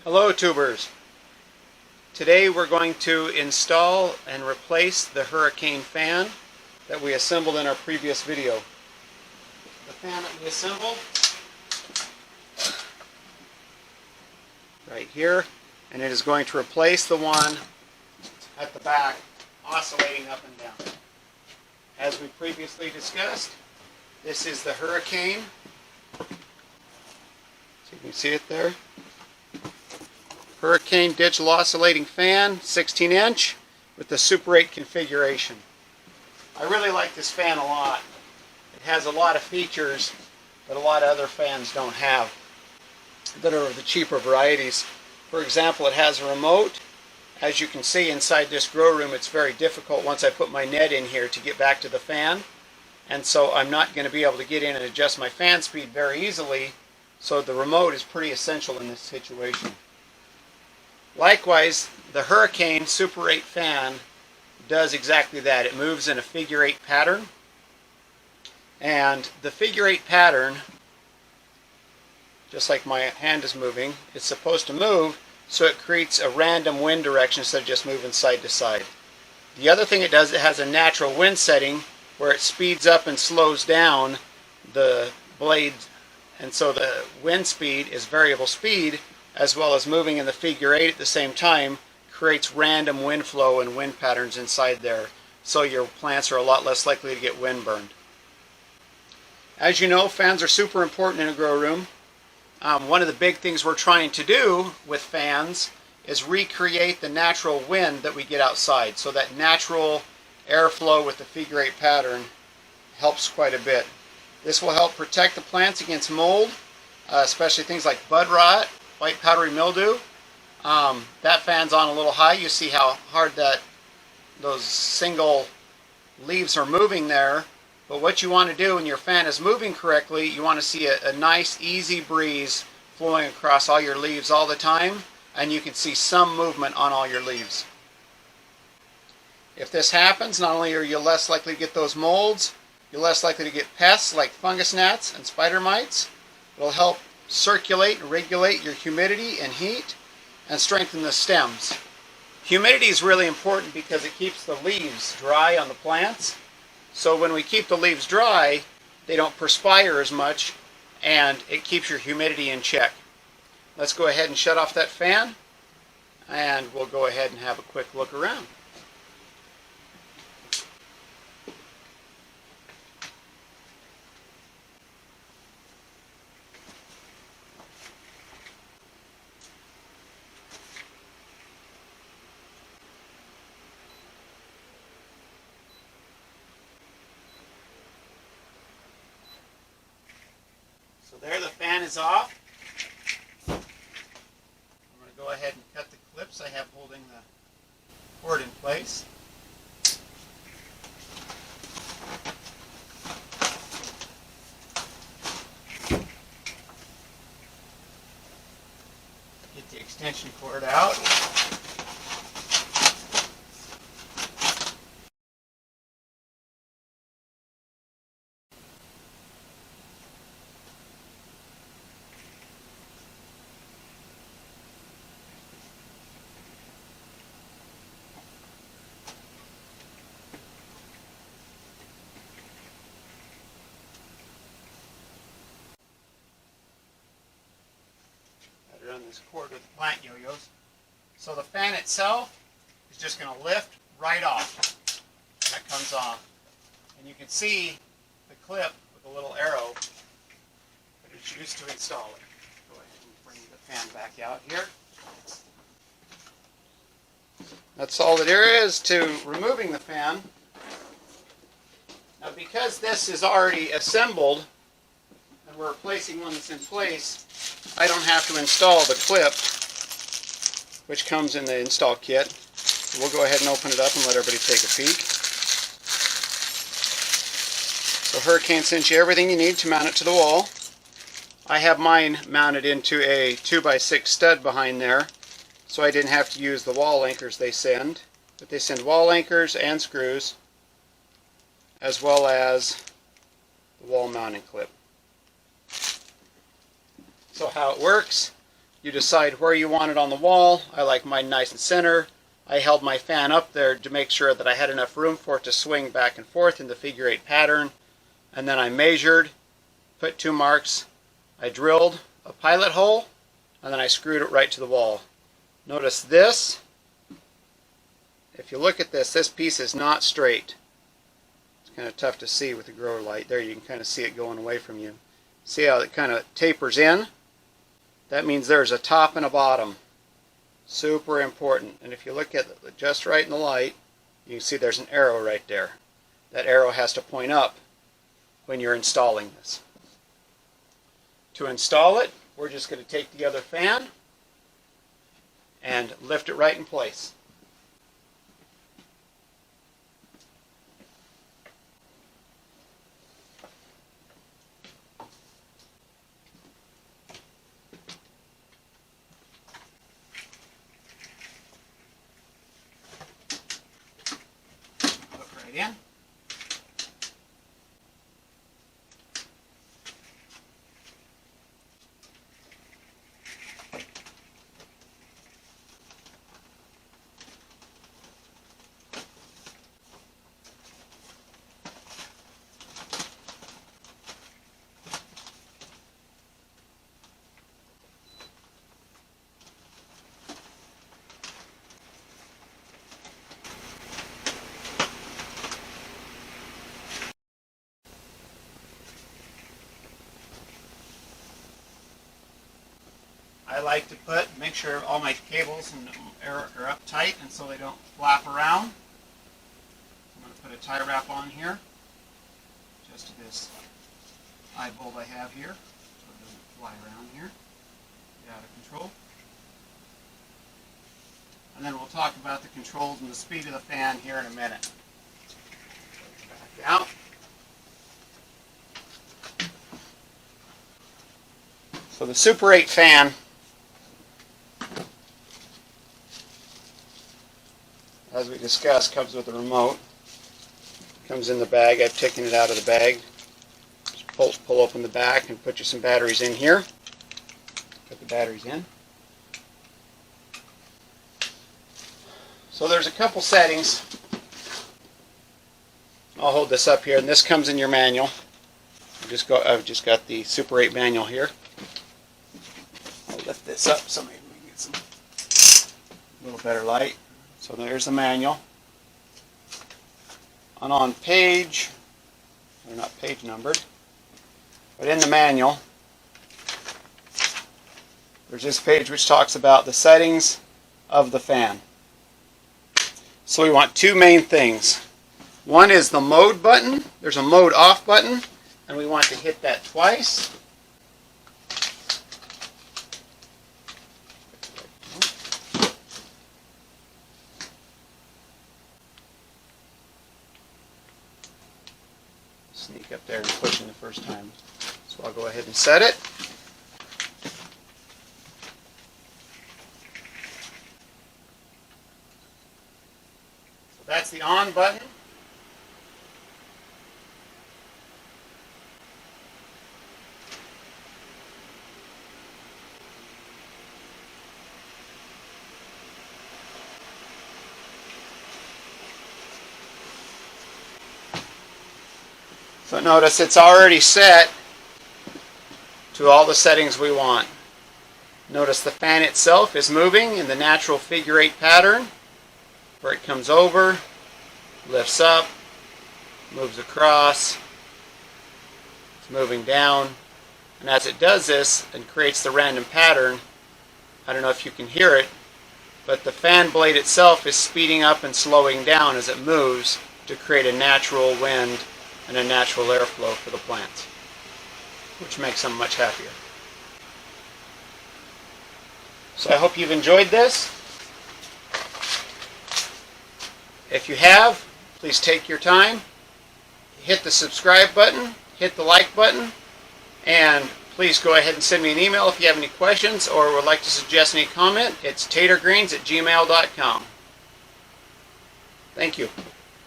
Hello tubers. Today we're going to install and replace the hurricane fan that we assembled in our previous video. The fan that we assembled right here, and it is going to replace the one at the back oscillating up and down. As we previously discussed, this is the hurricane. So you can see it there. Hurricane digital oscillating fan, 16-inch, with the Super 8 configuration. I really like this fan a lot. It has a lot of features that a lot of other fans don't have, that are of the cheaper varieties. For example, it has a remote. As you can see inside this grow room, it's very difficult once I put my net in here to get back to the fan. And so I'm not going to be able to get in and adjust my fan speed very easily. So the remote is pretty essential in this situation. Likewise, the Hurricane Super 8 fan does exactly that. It moves in a figure 8 pattern. And the figure 8 pattern, just like my hand is moving, it's supposed to move so it creates a random wind direction instead of just moving side to side. The other thing it does, it has a natural wind setting where it speeds up and slows down the blade, and so the wind speed is variable speed, as well as moving in the figure 8 at the same time, creates random wind flow and wind patterns inside there, so your plants are a lot less likely to get wind burned. As you know, fans are super important in a grow room. One of the big things we're trying to do with fans is recreate the natural wind that we get outside, so that natural airflow with the figure 8 pattern helps quite a bit. This will help protect the plants against mold, especially things like bud rot, white powdery mildew. That fan's on a little high. You see how hard those single leaves are moving there. But what you want to do when your fan is moving correctly, you want to see a nice easy breeze flowing across all your leaves all the time, and you can see some movement on all your leaves. If this happens, not only are you less likely to get those molds, you're less likely to get pests like fungus gnats and spider mites. It'll help circulate and regulate your humidity and heat, and strengthen the stems. Humidity is really important because it keeps the leaves dry on the plants. So when we keep the leaves dry, they don't perspire as much, and it keeps your humidity in check. Let's go ahead and shut off that fan, and we'll go ahead and have a quick look around. So there, the fan is off. I'm going to go ahead and cut the clips I have holding the cord in place. Get the extension cord out. Run this cord with the plant yo-yos. So the fan itself is just going to lift right off. That comes off. And you can see the clip with a little arrow that is used to install it. Go ahead and bring the fan back out here. That's all that there is to removing the fan. Now, because this is already assembled and we're replacing one that's in place, I don't have to install the clip, which comes in the install kit. So we'll go ahead and open it up and let everybody take a peek. So Hurricane sends you everything you need to mount it to the wall. I have mine mounted into a 2x6 stud behind there, so I didn't have to use the wall anchors they send. But they send wall anchors and screws, as well as the wall mounting clip. So how it works, You decide where you want it on the wall. I like mine nice and center. I held my fan up there to make sure that I had enough room for it to swing back and forth in the figure 8 pattern. And then I measured, put 2 marks. I drilled a pilot hole, and then I screwed it right to the wall. Notice this. If you look at this, this piece is not straight. It's kind of tough to see with the grower light. There you can kind of see it going away from you. See how it kind of tapers in? That means there's a top and a bottom. Super important. And if you look at it just right in the light, you can see there's an arrow right there. That arrow has to point up when you're installing this. To install it, we're just going to take the other fan and lift it right in place. Look right in. I like to make sure all my cables are up tight and so they don't flap around. I'm going to put a tie wrap on here, just to this eye bulb I have here, so it doesn't fly around here, get out of control. And then we'll talk about the controls and the speed of the fan here in a minute. Back out. So the Super 8 fan, as we discussed, comes with a remote. Comes in the bag. I've taken it out of the bag. Just pull open the back and put you some batteries in here. Put the batteries in. So there's a couple settings. I'll hold this up here, and this comes in your manual. I've just got the Super 8 manual here. I'll lift this up so maybe we can get some little better light. So there's the manual. And on page, they're not page numbered, but in the manual, there's this page which talks about the settings of the fan. So we want 2 main things. One is the mode button. There's a mode off button, and we want to hit that twice. Sneak up there and push in the first time. So I'll go ahead and set it. So that's the on button. So notice it's already set to all the settings we want. Notice the fan itself is moving in the natural figure 8 pattern, where it comes over, lifts up, moves across, it's moving down, and as it does this and creates the random pattern, I don't know if you can hear it, but the fan blade itself is speeding up and slowing down as it moves to create a natural wind and a natural airflow for the plants, which makes them much happier. So I hope you've enjoyed this. If you have, please take your time, hit the subscribe button, hit the like button, and please go ahead and send me an email if you have any questions or would like to suggest any comment. It's tatergreens@gmail.com. Thank you.